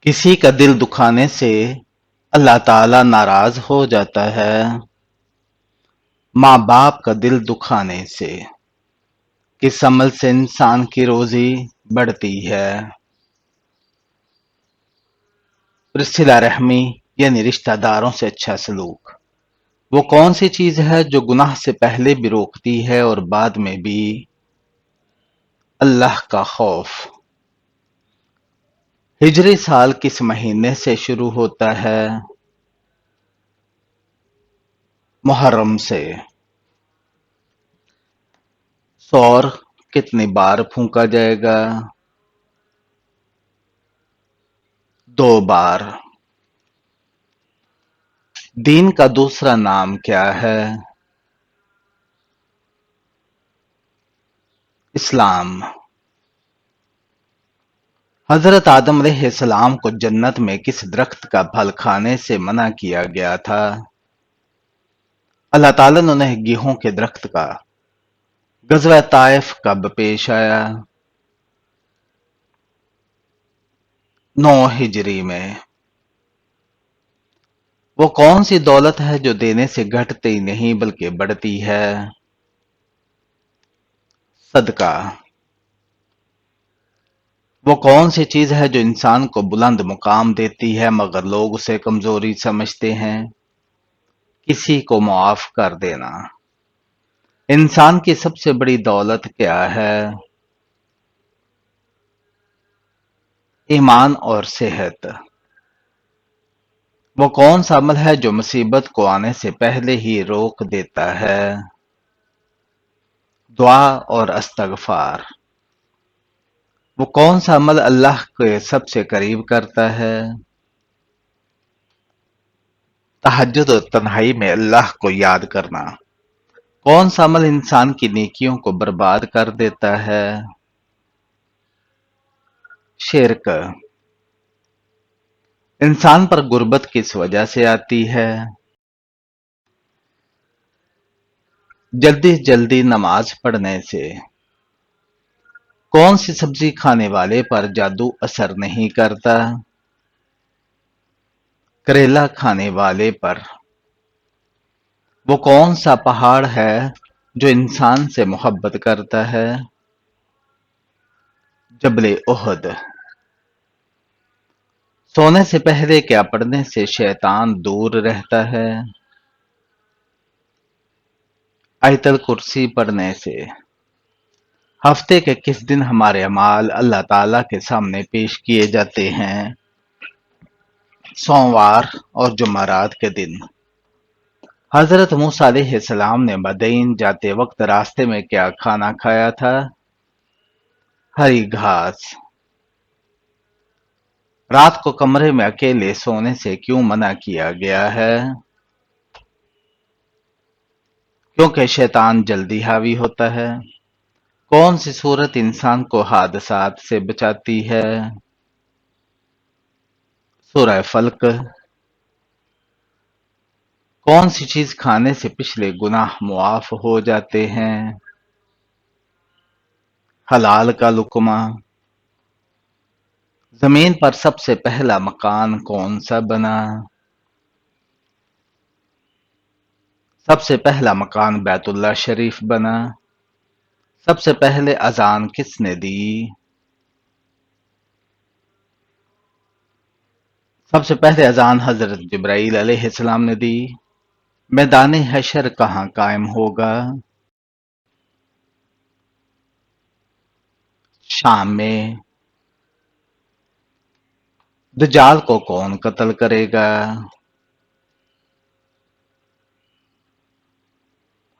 کسی کا دل دکھانے سے اللہ تعالی ناراض ہو جاتا ہے۔ ماں باپ کا دل دکھانے سے کس عمل سے انسان کی روزی بڑھتی ہے؟ صلہ رحمی یعنی رشتہ داروں سے اچھا سلوک وہ کون سی چیز ہے جو گناہ سے پہلے بھی روکتی ہے اور بعد میں بھی؟ اللہ کا خوف۔ ہجری سال کس مہینے سے شروع ہوتا ہے؟ محرم سے۔ سور کتنی بار پھونکا جائے گا؟ 2 بار۔ دین کا دوسرا نام کیا ہے؟ اسلام۔ حضرت آدم علیہ السلام کو جنت میں کس درخت کا پھل کھانے سے منع کیا گیا تھا؟ اللہ تعالیٰ نے انہیں گیہوں کے درخت کا۔ غزوہ طائف کب پیش آیا؟ 9 ہجری میں۔ وہ کون سی دولت ہے جو دینے سے گھٹتی نہیں بلکہ بڑھتی ہے؟ صدقہ۔ وہ کون سی چیز ہے جو انسان کو بلند مقام دیتی ہے مگر لوگ اسے کمزوری سمجھتے ہیں؟ کسی کو معاف کر دینا۔ انسان کی سب سے بڑی دولت کیا ہے؟ ایمان اور صحت۔ وہ کون سا عمل ہے جو مصیبت کو آنے سے پہلے ہی روک دیتا ہے؟ دعا اور استغفار۔ وہ کون سا عمل اللہ کے سب سے قریب کرتا ہے؟ تہجد اور تنہائی میں اللہ کو یاد کرنا۔ کون سا عمل انسان کی نیکیوں کو برباد کر دیتا ہے؟ شرک۔ انسان پر غربت کس وجہ سے آتی ہے؟ جلدی جلدی نماز پڑھنے سے۔ کون سی سبزی کھانے والے پر جادو اثر نہیں کرتا؟ کریلا کھانے والے پر۔ وہ کون سا پہاڑ ہے جو انسان سے محبت کرتا ہے؟ جبل احد۔ سونے سے پہلے کیا پڑھنے سے شیطان دور رہتا ہے؟ آیت الکرسی پڑھنے سے۔ ہفتے کے کس دن ہمارے اعمال اللہ تعالی کے سامنے پیش کیے جاتے ہیں؟ سوموار اور جمعرات کے دن۔ حضرت موسیٰ علیہ السلام نے مدین جاتے وقت راستے میں کیا کھانا کھایا تھا؟ ہری گھاس۔ رات کو کمرے میں اکیلے سونے سے کیوں منع کیا گیا ہے؟ کیونکہ شیطان جلدی حاوی ہوتا ہے۔ کون سی صورت انسان کو حادثات سے بچاتی ہے؟ سورہ فلق۔ کون سی چیز کھانے سے پچھلے گناہ معاف ہو جاتے ہیں؟ حلال کا لقمہ۔ زمین پر سب سے پہلا مکان کون سا بنا؟ سب سے پہلا مکان بیت اللہ شریف بنا۔ سب سے پہلے اذان کس نے دی؟ سب سے پہلے اذان حضرت جبرائیل علیہ السلام نے دی۔ میدان حشر کہاں قائم ہوگا؟ شام میں۔ دجال کو کون قتل کرے گا؟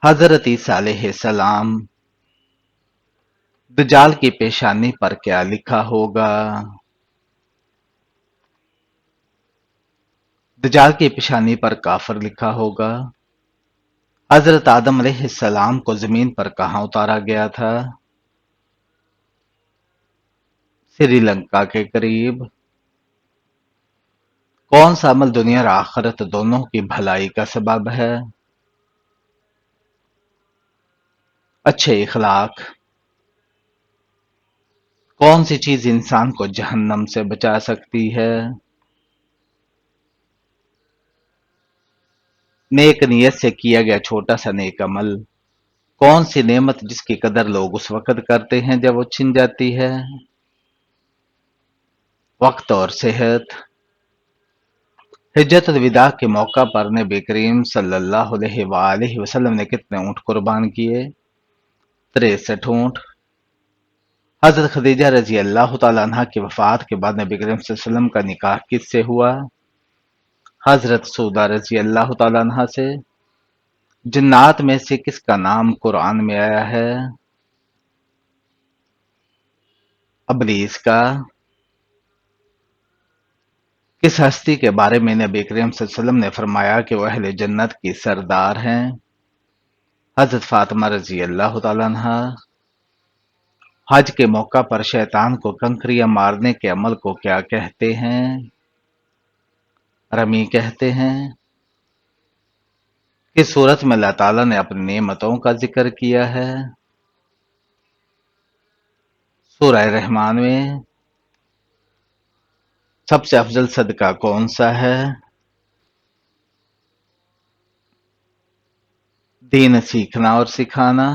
حضرت عیسیٰ علیہ السلام۔ دجال کی پیشانی پر کیا لکھا ہوگا؟ دجال کی پیشانی پر کافر لکھا ہوگا۔ حضرت آدم علیہ السلام کو زمین پر کہاں اتارا گیا تھا؟ سری لنکا کے قریب۔ کون سا عمل دنیا اور آخرت دونوں کی بھلائی کا سبب ہے؟ اچھے اخلاق۔ کون سی چیز انسان کو جہنم سے بچا سکتی ہے؟ نیک نیت سے کیا گیا چھوٹا سا نیک عمل۔ کون سی نعمت جس کی قدر لوگ اس وقت کرتے ہیں جب وہ چھن جاتی ہے؟ وقت اور صحت۔ حجت الوداع کے موقع پر نبی کریم صلی اللہ علیہ وآلہ وسلم نے کتنے اونٹ قربان کیے؟ 63 اونٹ۔ حضرت خدیجہ رضی اللہ تعالیٰ عنہ کی وفات کے بعد نبی کریم صلی اللہ علیہ وسلم کا نکاح کس سے ہوا؟ حضرت سودا رضی اللہ تعالیٰ عنہ سے۔ جنات میں سے کس کا نام قرآن میں آیا ہے؟ ابلیس کا۔ کس ہستی کے بارے میں نبی کریم صلی اللہ علیہ وسلم نے فرمایا کہ وہ اہل جنت کی سردار ہیں؟ حضرت فاطمہ رضی اللہ تعالیٰ عنہ۔ حج کے موقع پر شیطان کو کنکریاں مارنے کے عمل کو کیا کہتے ہیں؟ رمی کہتے ہیں۔ کس صورت میں اللہ تعالیٰ نے اپنی نعمتوں کا ذکر کیا ہے؟ سورہ رحمان میں۔ سب سے افضل صدقہ کون سا ہے؟ دین سیکھنا اور سکھانا۔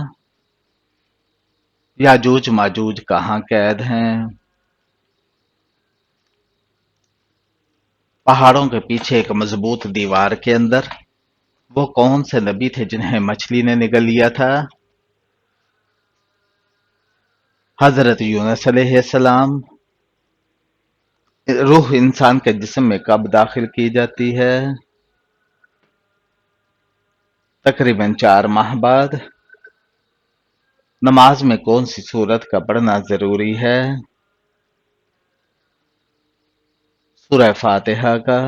یاجوج ماجوج کہاں قید ہیں؟ پہاڑوں کے پیچھے ایک مضبوط دیوار کے اندر۔ وہ کون سے نبی تھے جنہیں مچھلی نے نگل لیا تھا؟ حضرت یونس علیہ السلام۔ روح انسان کے جسم میں کب داخل کی جاتی ہے؟ تقریباً 4 ماہ بعد۔ نماز میں کون سی سورت کا پڑھنا ضروری ہے؟ سورہ فاتحہ کا۔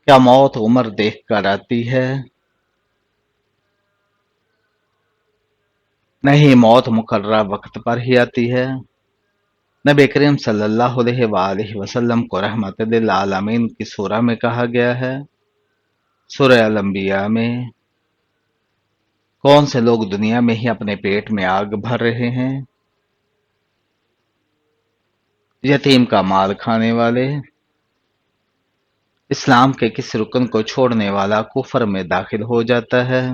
کیا موت عمر دیکھ کر آتی ہے؟ نہیں، موت مقررہ وقت پر ہی آتی ہے۔ نبی کریم صلی اللہ علیہ وآلہ وسلم کو رحمت للعالمین کی سورہ میں کہا گیا ہے؟ سورہ الانبیاء میں۔ کون سے لوگ دنیا میں ہی اپنے پیٹ میں آگ بھر رہے ہیں؟ یتیم کا مال کھانے والے۔ اسلام کے کس رکن کو چھوڑنے والا کفر میں داخل ہو جاتا ہے؟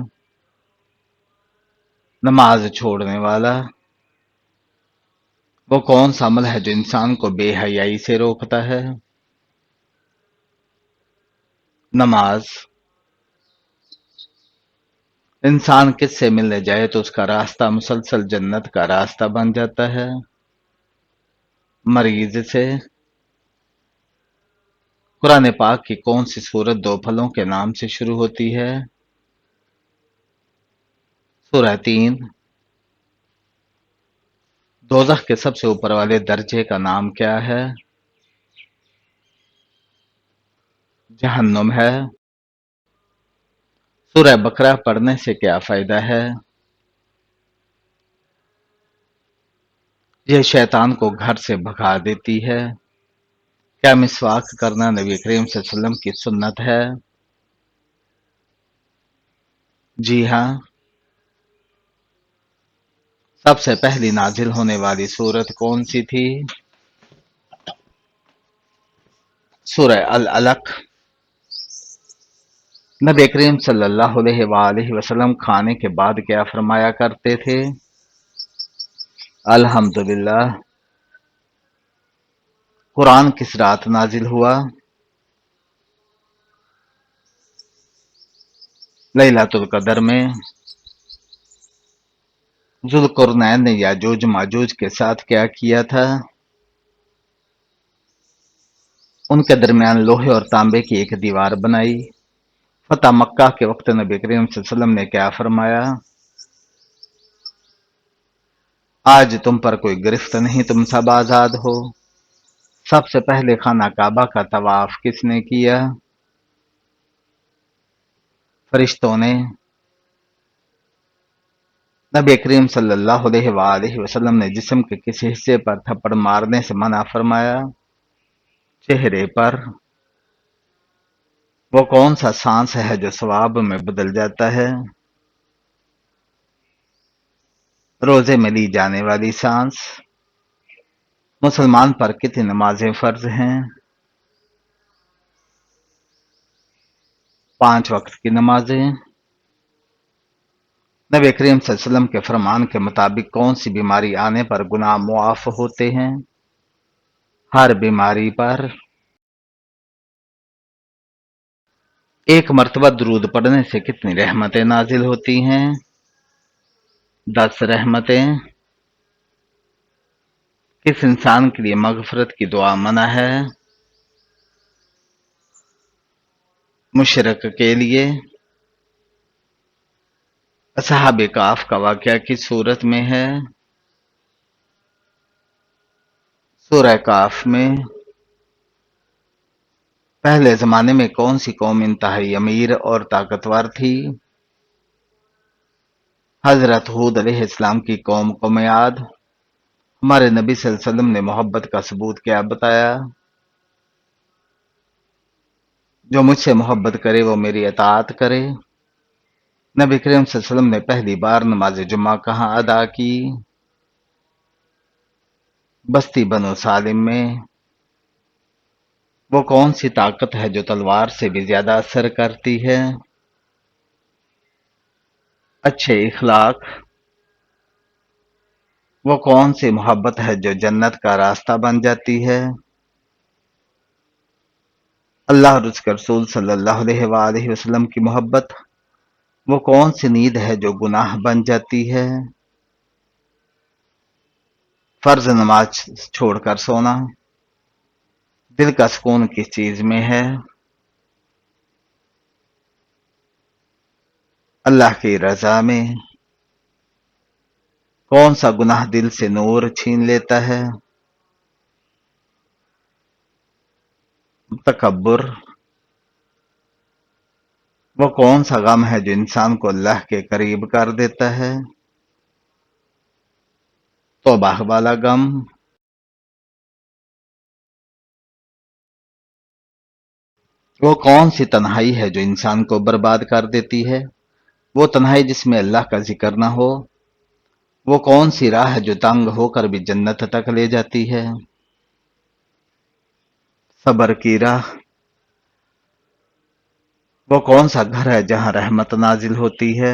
نماز چھوڑنے والا۔ وہ کون سا عمل ہے جو انسان کو بے حیائی سے روکتا ہے؟ نماز۔ انسان کس سے ملنے جائے تو اس کا راستہ مسلسل جنت کا راستہ بن جاتا ہے؟ مریض سے۔ قرآن پاک کی کون سی سورت 2 پھلوں کے نام سے شروع ہوتی ہے؟ سورہ 3۔ دوزخ کے سب سے اوپر والے درجے کا نام کیا ہے؟ جہنم ہے۔ سورہ بقرہ پڑھنے سے کیا فائدہ ہے؟ یہ شیطان کو گھر سے بھگا دیتی ہے۔ کیا مسواک کرنا نبی کریم صلی اللہ علیہ وسلم کی سنت ہے؟ جی ہاں۔ سب سے پہلی نازل ہونے والی سورت کون سی تھی؟ سورہ العلق۔ نبی کریم صلی اللہ علیہ وآلہ وسلم کھانے کے بعد کیا فرمایا کرتے تھے؟ الحمدللہ۔ قرآن کس رات نازل ہوا؟ لیلۃ القدر میں۔ ذوالقرنین نے یاجوج ماجوج کے ساتھ کیا کیا تھا؟ ان کے درمیان لوہے اور تانبے کی ایک دیوار بنائی۔ فتح مکہ کے وقت نبی کریم صلی اللہ علیہ وسلم نے کیا فرمایا؟ آج تم پر کوئی گرفت نہیں، تم سب آزاد ہو۔ سب سے پہلے خانہ کعبہ کا طواف کس نے کیا؟ فرشتوں نے۔ نبی کریم صلی اللہ علیہ وآلہ وسلم نے جسم کے کس حصے پر تھپڑ مارنے سے منع فرمایا؟ چہرے پر۔ وہ کون سا سانس ہے جو ثواب میں بدل جاتا ہے؟ روزے میں لی جانے والی سانس، مسلمان پر کتنی نمازیں فرض ہیں؟ 5 وقت کی نمازیں۔ نبی کریم صلی اللہ علیہ وسلم کے فرمان کے مطابق کون سی بیماری آنے پر گناہ معاف ہوتے ہیں؟ ہر بیماری پر ایک مرتبہ درود پڑھنے سے کتنی رحمتیں نازل ہوتی ہیں؟ 10 رحمتیں۔ کس انسان کے لیے مغفرت کی دعا منع ہے؟ مشرک کے لیے۔ اصحاب کہف کا واقعہ کس سورت میں ہے؟ سورہ کہف میں۔ پہلے زمانے میں کون سی قوم انتہائی امیر اور طاقتور تھی؟ حضرت ہود علیہ السلام کی قوم کو میعاد۔ ہمارے نبی صلی اللہ علیہ وسلم نے محبت کا ثبوت کیا بتایا؟ جو مجھ سے محبت کرے وہ میری اطاعت کرے۔ نبی کریم صلی اللہ علیہ وسلم نے پہلی بار نماز جمعہ کہاں ادا کی؟ بستی بنو سالم میں۔ وہ کون سی طاقت ہے جو تلوار سے بھی زیادہ اثر کرتی ہے؟ اچھے اخلاق۔ وہ کون سی محبت ہے جو جنت کا راستہ بن جاتی ہے؟ اللہ اور اس کے رسول صلی اللہ علیہ وآلہ وسلم کی محبت۔ وہ کون سی نیند ہے جو گناہ بن جاتی ہے؟ فرض نماز چھوڑ کر سونا۔ دل کا سکون کس چیز میں ہے؟ اللہ کی رضا میں۔ کون سا گناہ دل سے نور چھین لیتا ہے؟ تکبر۔ وہ کون سا غم ہے جو انسان کو اللہ کے قریب کر دیتا ہے؟ توبہ والا غم۔ وہ کون سی تنہائی ہے جو انسان کو برباد کر دیتی ہے؟ وہ تنہائی جس میں اللہ کا ذکر نہ ہو۔ وہ کون سی راہ ہے جو تنگ ہو کر بھی جنت تک لے جاتی ہے؟ صبر کی راہ۔ وہ کون سا گھر ہے جہاں رحمت نازل ہوتی ہے؟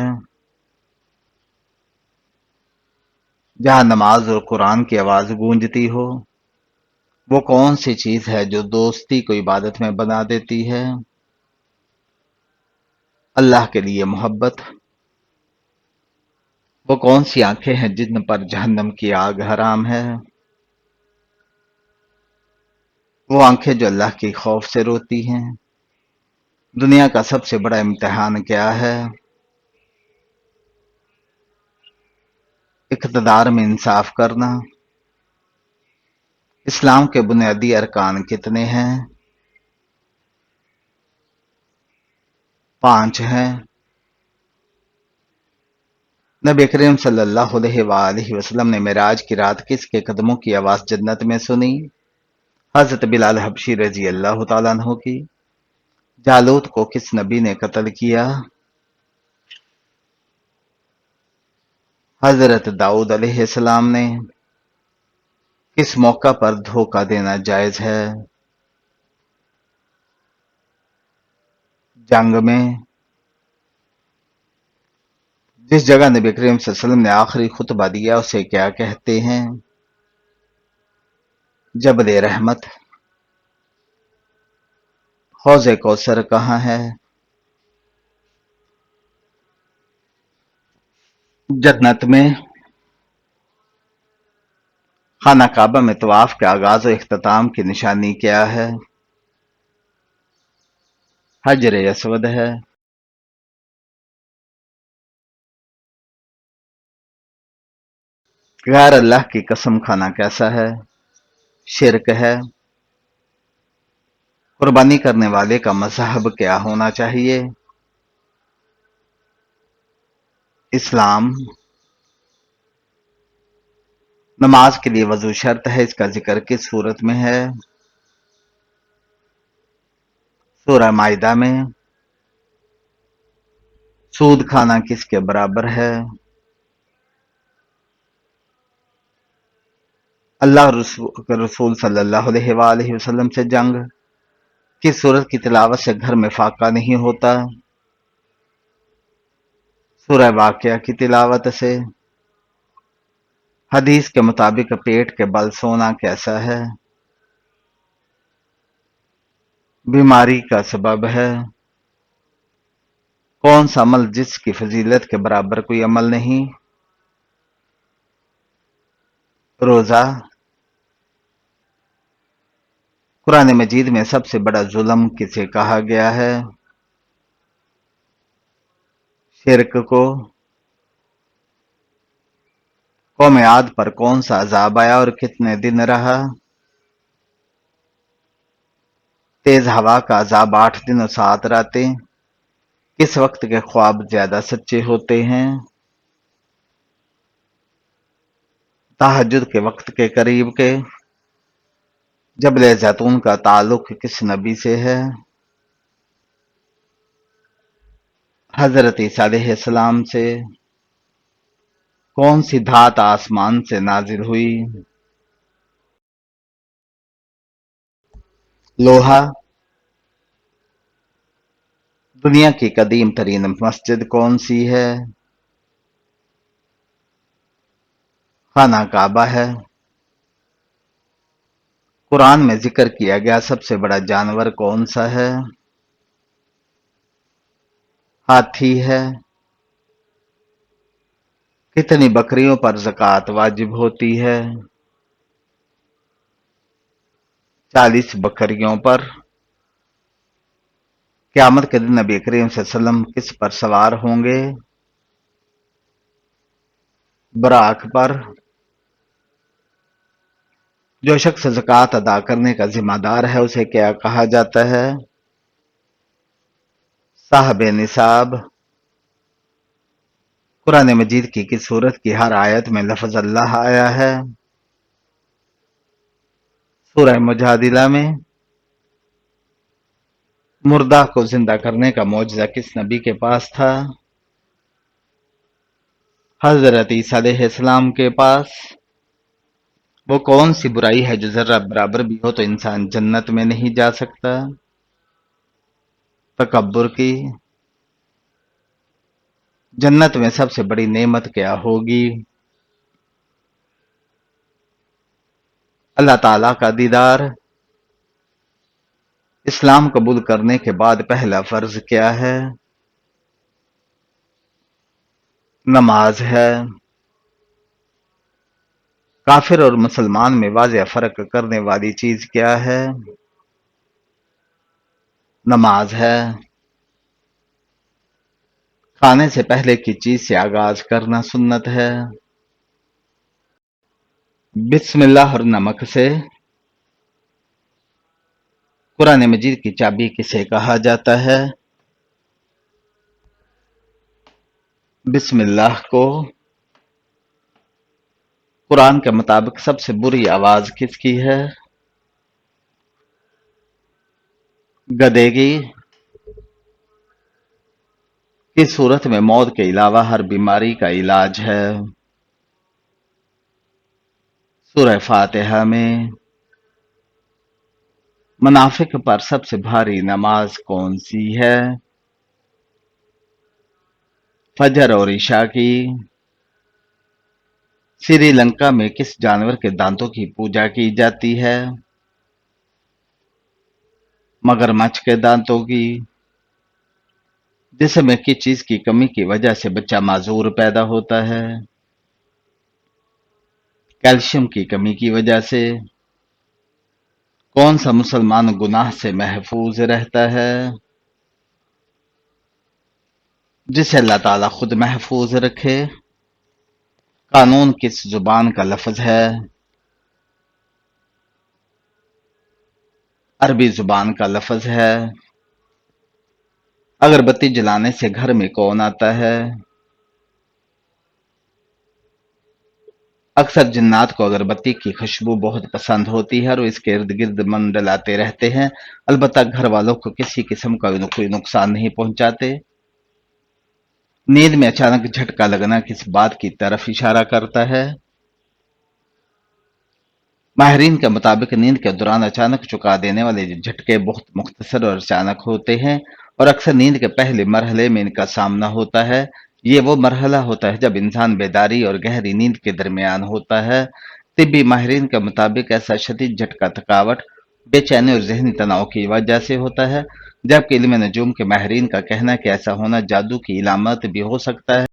جہاں نماز اور قرآن کی آواز گونجتی ہو۔ وہ کون سی چیز ہے جو دوستی کو عبادت میں بنا دیتی ہے؟ اللہ کے لیے محبت۔ وہ کون سی آنکھیں ہیں جن پر جہنم کی آگ حرام ہے؟ وہ آنکھیں جو اللہ کے خوف سے روتی ہیں۔ دنیا کا سب سے بڑا امتحان کیا ہے؟ اقتدار میں انصاف کرنا۔ اسلام کے بنیادی ارکان کتنے ہیں؟ 5 ہیں۔ نبی کریم صلی اللہ علیہ وآلہ وسلم نے معراج کی رات کس کے قدموں کی آواز جنت میں سنی؟ حضرت بلال حبشی رضی اللہ تعالیٰ عنہ کی۔ جالوت کو کس نبی نے قتل کیا؟ حضرت داؤد علیہ السلام نے۔ کس موقع پر دھوکہ دینا جائز ہے؟ جنگ میں۔ جس جگہ نبی کریم صلی اللہ علیہ وسلم نے آخری خطبہ دیا اسے کیا کہتے ہیں؟ جبل رحمت۔ حوض کوثر کہاں ہے؟ جنت میں۔ خانہ کعبہ میں طواف کے آغاز و اختتام کی نشانی کیا ہے؟ حجر اسود ہے۔ غیر اللہ کی قسم کھانا کیسا ہے؟ شرک ہے۔ قربانی کرنے والے کا مذہب کیا ہونا چاہیے؟ اسلام۔ نماز کے لیے وضو شرط ہے، اس کا ذکر کس صورت میں ہے؟ سورہ مائدہ میں۔ سود کھانا کس کے برابر ہے؟ اللہ رسول صلی اللہ علیہ وآلہ وسلم سے جنگ، کس سورت کی تلاوت سے گھر میں فاقہ نہیں ہوتا؟ سورہ واقعہ کی تلاوت سے۔ حدیث کے مطابق پیٹ کے بل سونا کیسا ہے؟ بیماری کا سبب ہے۔ کون سا عمل جس کی فضیلت کے برابر کوئی عمل نہیں؟ روزہ۔ قرآن مجید میں سب سے بڑا ظلم کسے کہا گیا ہے؟ شرک کو۔ قوم عاد پر کون سا عذاب آیا اور کتنے دن رہا؟ تیز ہوا کا عذاب 8 دن اور 7 راتیں۔ کس وقت کے خواب زیادہ سچے ہوتے ہیں؟ تہجد کے وقت کے قریب کے۔ جبل زیتون کا تعلق کس نبی سے ہے؟ حضرت عیسیٰ علیہ السلام سے۔ کون سی دھات آسمان سے نازل ہوئی؟ لوہا۔ دنیا کی قدیم ترین مسجد کون سی ہے؟ خانہ کعبہ ہے۔ قرآن میں ذکر کیا گیا سب سے بڑا جانور کون سا ہے؟ ہاتھی ہے۔ کتنی بکریوں پر زکوٰۃ واجب ہوتی ہے؟ 40 بکریوں پر۔ قیامت کے دن نبی کریم صلی اللہ علیہ وسلم کس پر سوار ہوں گے؟ براق پر۔ جو شخص زکوٰۃ ادا کرنے کا ذمہ دار ہے اسے کیا کہا جاتا ہے؟ صاحب نصاب۔ قرآن مجید کی کس سورت کی ہر آیت میں لفظ اللہ آیا ہے؟ سورہ مجادلہ میں۔ مردہ کو زندہ کرنے کا معجزہ کس نبی کے پاس تھا؟ حضرت عیسیٰ علیہ السلام کے پاس۔ وہ کون سی برائی ہے جو ذرہ برابر بھی ہو تو انسان جنت میں نہیں جا سکتا؟ تکبر کی۔ جنت میں سب سے بڑی نعمت کیا ہوگی؟ اللہ تعالیٰ کا دیدار۔ اسلام قبول کرنے کے بعد پہلا فرض کیا ہے؟ نماز ہے۔ کافر اور مسلمان میں واضح فرق کرنے والی چیز کیا ہے؟ نماز ہے۔ کھانے سے پہلے کی چیز سے آغاز کرنا سنت ہے۔ بسم اللہ اور نمک سے۔ قرآن مجید کی چابی کسے کہا جاتا ہے؟ بسم اللہ کو۔ قرآن کے مطابق سب سے بری آواز کس کی ہے؟ گدھے کی۔ کس صورت میں موت کے علاوہ ہر بیماری کا علاج ہے؟ سورہ فاتحہ میں۔ منافق پر سب سے بھاری نماز کون سی ہے؟ فجر اور عشاء کی۔ سری لنکا میں کس جانور کے دانتوں کی پوجا کی جاتی ہے؟ مگرمچھ کے دانتوں کی۔ جسم میں کس چیز کی کمی کی وجہ سے بچہ معذور پیدا ہوتا ہے؟ کیلشیم کی کمی کی وجہ سے۔ کون سا مسلمان گناہ سے محفوظ رہتا ہے؟ جسے اللہ تعالیٰ خود محفوظ رکھے۔ قانون کس زبان کا لفظ ہے؟ عربی زبان کا لفظ ہے۔ اگر بتی جلانے سے گھر میں کون آتا ہے؟ اکثر جنات کو اگربتی کی خوشبو بہت پسند ہوتی ہے اور اس کے ارد گرد منڈلاتے رہتے ہیں، البتہ گھر والوں کو کسی قسم کا کوئی نقصان نہیں پہنچاتے۔ نیند میں اچانک جھٹکا لگنا کس بات کی طرف اشارہ کرتا ہے؟ ماہرین کے مطابق نیند کے دوران اچانک چکا دینے والے جھٹکے بہت مختصر اور اچانک ہوتے ہیں، اور اکثر نیند کے پہلے مرحلے میں ان کا سامنا ہوتا ہے۔ یہ وہ مرحلہ ہوتا ہے جب انسان بیداری اور گہری نیند کے درمیان ہوتا ہے۔ طبی ماہرین کے مطابق ایسا شدید جھٹکا تھکاوٹ، بے چینی اور ذہنی تناؤ کی وجہ سے ہوتا ہے، جبکہ علم نجوم کے ماہرین کا کہنا ہے کہ ایسا ہونا جادو کی علامت بھی ہو سکتا ہے۔